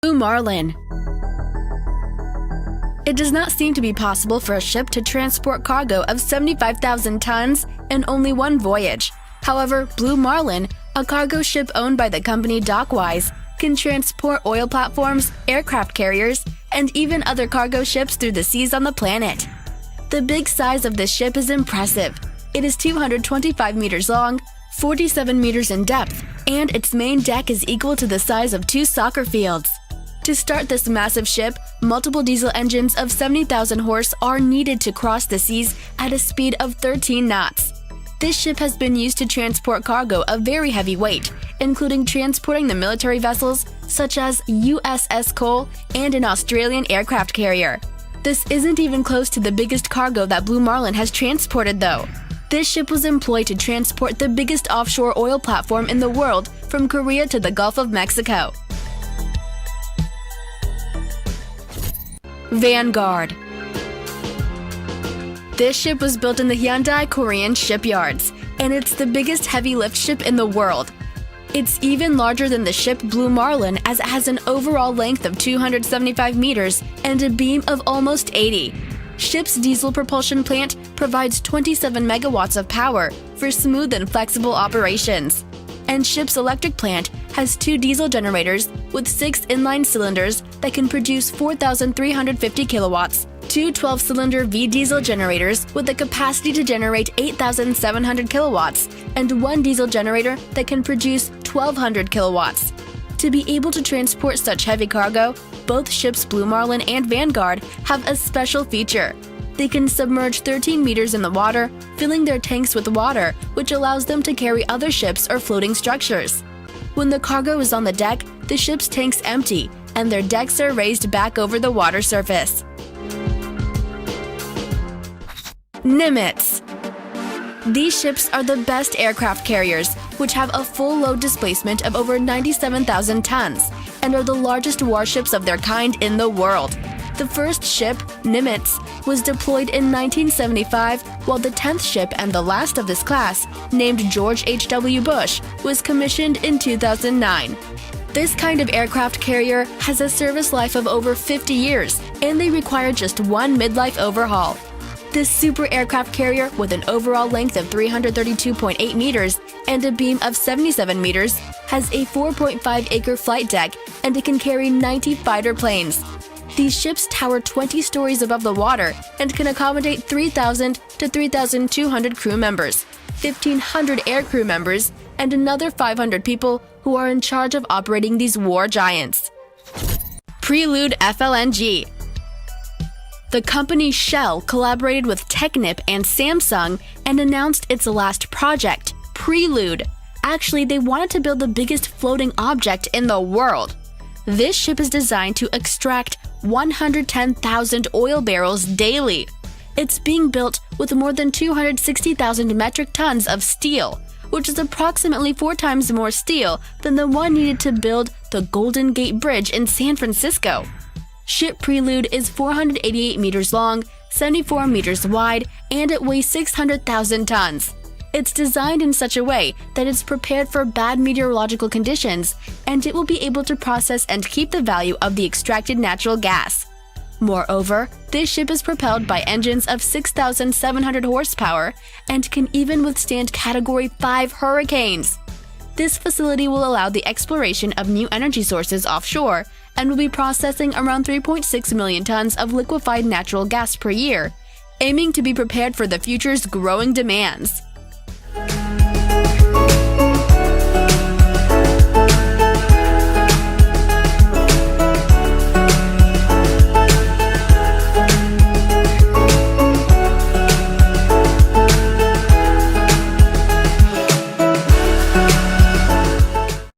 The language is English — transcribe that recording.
Blue Marlin. It does not seem to be possible for a ship to transport cargo of 75,000 tons in only one voyage. However, Blue Marlin, a cargo ship owned by the company Dockwise, can transport oil platforms, aircraft carriers, and even other cargo ships through the seas on the planet. The big size of this ship is impressive. It is 225 meters long, 47 meters in depth, and its main deck is equal to the size of 2 soccer fields. To start this massive ship, multiple diesel engines of 70,000 horse are needed to cross the seas at a speed of 13 knots. This ship has been used to transport cargo of very heavy weight, including transporting the military vessels such as USS Cole and an Australian aircraft carrier. This isn't even close to the biggest cargo that Blue Marlin has transported, though. This ship was employed to transport the biggest offshore oil platform in the world from Korea to the Gulf of Mexico. Vanguard. This ship was built in the Hyundai Korean shipyards, and it's the biggest heavy lift ship in the world. It's even larger than the ship Blue Marlin, as it has an overall length of 275 meters and a beam of almost 80. Ship's diesel propulsion plant provides 27 megawatts of power for smooth and flexible operations. And ship's electric plant has 2 diesel generators with 6 inline cylinders that can produce 4,350 kilowatts, 2 12-cylinder V diesel generators with the capacity to generate 8,700 kilowatts, and 1 diesel generator that can produce 1,200 kilowatts. To be able to transport such heavy cargo, both ships Blue Marlin and Vanguard have a special feature. They can submerge 13 meters in the water, filling their tanks with water, which allows them to carry other ships or floating structures. When the cargo is on the deck, the ship's tanks empty, and their decks are raised back over the water surface. Nimitz. These ships are the best aircraft carriers, which have a full load displacement of over 97,000 tons, and are the largest warships of their kind in the world. The first ship, Nimitz, was deployed in 1975, while the 10th ship and the last of this class, named George H.W. Bush, was commissioned in 2009. This kind of aircraft carrier has a service life of over 50 years, and they require just 1 midlife overhaul. This super aircraft carrier, with an overall length of 332.8 meters and a beam of 77 meters, has a 4.5-acre flight deck, and it can carry 90 fighter planes. These ships tower 20 stories above the water and can accommodate 3,000 to 3,200 crew members, 1,500 air crew members, and another 500 people who are in charge of operating these war giants. Prelude FLNG. The company Shell collaborated with Technip and Samsung and announced its last project, Prelude. Actually, they wanted to build the biggest floating object in the world. This ship is designed to extract 110,000 oil barrels daily. It's being built with more than 260,000 metric tons of steel, which is approximately 4 times more steel than the one needed to build the Golden Gate Bridge in San Francisco. Ship Prelude is 488 meters long, 74 meters wide, and it weighs 600,000 tons. It's designed in such a way that it's prepared for bad meteorological conditions, and it will be able to process and keep the value of the extracted natural gas. Moreover, this ship is propelled by engines of 6,700 horsepower and can even withstand Category 5 hurricanes. This facility will allow the exploration of new energy sources offshore and will be processing around 3.6 million tons of liquefied natural gas per year, aiming to be prepared for the future's growing demands.